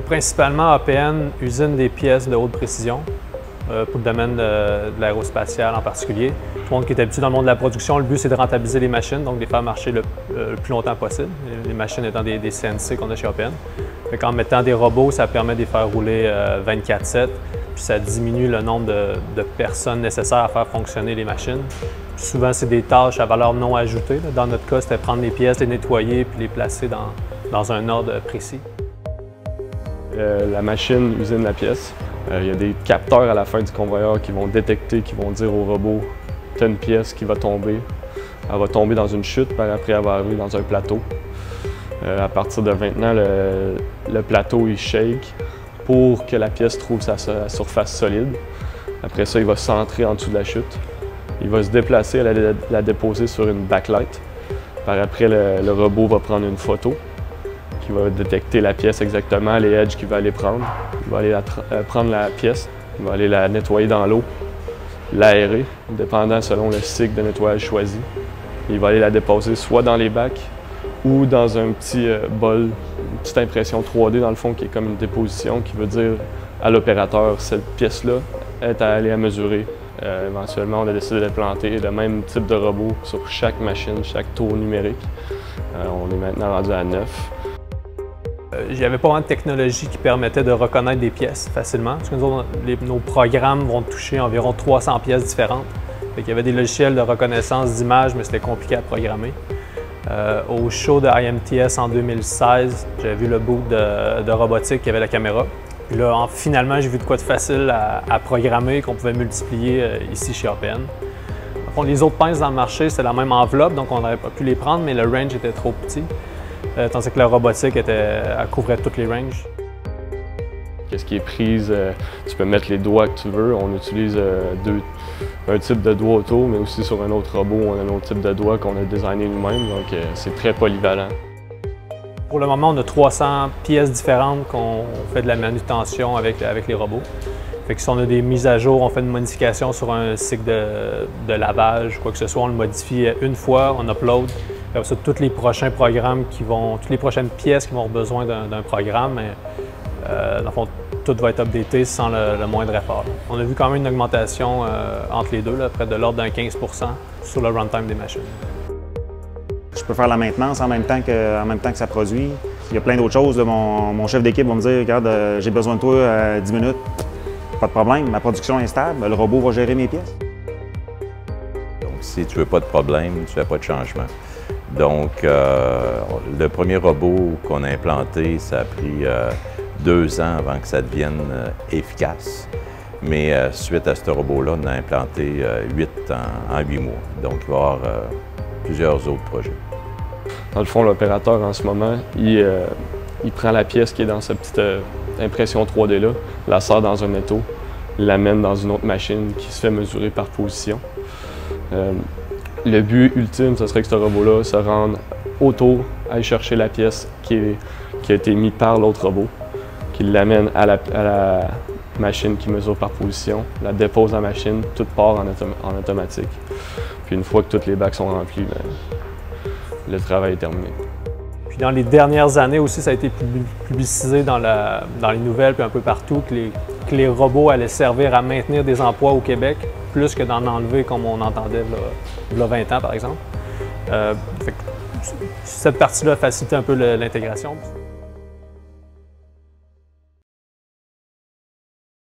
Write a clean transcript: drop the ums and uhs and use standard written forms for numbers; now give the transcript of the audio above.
Principalement, APN usine des pièces de haute précision pour le domaine de l'aérospatial en particulier. Tout le monde qui est habitué dans le monde de la production, le but c'est de rentabiliser les machines, donc de les faire marcher le plus longtemps possible. Les machines étant des CNC qu'on a chez APN. En mettant des robots, ça permet de les faire rouler 24/7, puis ça diminue le nombre de personnes nécessaires à faire fonctionner les machines. Puis souvent, c'est des tâches à valeur non ajoutée. Dans notre cas, c'était prendre les pièces, les nettoyer puis les placer dans un ordre précis. La machine usine la pièce. Il y a des capteurs à la fin du convoyeur qui vont détecter, qui vont dire au robot « t'as une pièce qui va tomber ». Elle va tomber dans une chute, par après elle va arriver dans un plateau. À partir de maintenant, le plateau il shake pour que la pièce trouve sa surface solide. Après ça, il va centrer en dessous de la chute. Il va se déplacer, la déposer sur une backlight. Par après, le robot va prendre une photo qui va détecter la pièce exactement, les edges qu'il va aller prendre. Il va aller prendre la pièce, il va aller la nettoyer dans l'eau, l'aérer, dépendant selon le cycle de nettoyage choisi. Il va aller la déposer soit dans les bacs ou dans un petit bol, une petite impression 3D dans le fond qui est comme une déposition qui veut dire à l'opérateur cette pièce-là est à aller à mesurer. Éventuellement, on a décidé d'implanter le même type de robot sur chaque machine, chaque tour numérique. On est maintenant rendu à 9. Il n'y avait pas vraiment de technologie qui permettait de reconnaître des pièces facilement. Parce que nos programmes vont toucher environ 300 pièces différentes. Il y avait des logiciels de reconnaissance d'images, mais c'était compliqué à programmer. Au show de IMTS en 2016, j'avais vu le boot de robotique qui avait la caméra. Puis là, finalement, j'ai vu de quoi de facile à programmer qu'on pouvait multiplier ici chez APN. Les autres pinces dans le marché, c'est la même enveloppe, donc on n'aurait pas pu les prendre, mais le range était trop petit. Tandis que la robotique, elle couvrait toutes les ranges. Qu'est-ce qui est prise, tu peux mettre les doigts que tu veux. On utilise un type de doigt auto, mais aussi sur un autre robot, on a un autre type de doigt qu'on a designé nous-mêmes, donc c'est très polyvalent. Pour le moment, on a 300 pièces différentes qu'on fait de la manutention avec les robots. Fait que si on a des mises à jour, on fait une modification sur un cycle de lavage, quoi que ce soit, on le modifie une fois, on upload. Après ça, tous les prochains programmes toutes les prochaines pièces qui vont avoir besoin d'un programme, mais, dans le fond, tout va être updaté sans le moindre effort. On a vu quand même une augmentation entre les deux, près de l'ordre d'un 15 % sur le runtime des machines. Je peux faire la maintenance en même temps que ça produit. Il y a plein d'autres choses. Là, mon chef d'équipe va me dire « Regarde, j'ai besoin de toi 10 minutes. » Pas de problème, ma production est stable, le robot va gérer mes pièces. Donc, si tu veux pas de problème, tu fais pas de changement. Donc, le premier robot qu'on a implanté, ça a pris 2 ans avant que ça devienne efficace. Mais suite à ce robot-là, on a implanté 8 en 8 mois. Donc, il va y avoir plusieurs autres projets. Dans le fond, l'opérateur, en ce moment, il prend la pièce qui est dans cette petite impression 3D-là, la sort dans un étau, l'amène dans une autre machine qui se fait mesurer par position. Le but ultime, ce serait que ce robot-là se rende au tour, aille chercher la pièce qui a été mise par l'autre robot, qu'il l'amène à la machine qui mesure par position, la dépose en machine, tout part en automatique. Puis une fois que tous les bacs sont remplis, bien, le travail est terminé. Puis dans les dernières années aussi, ça a été publicisé dans les nouvelles puis un peu partout que les robots allaient servir à maintenir des emplois au Québec, plus que d'en enlever comme on entendait il y a 20 ans par exemple. Cette partie-là facilite un peu l'intégration.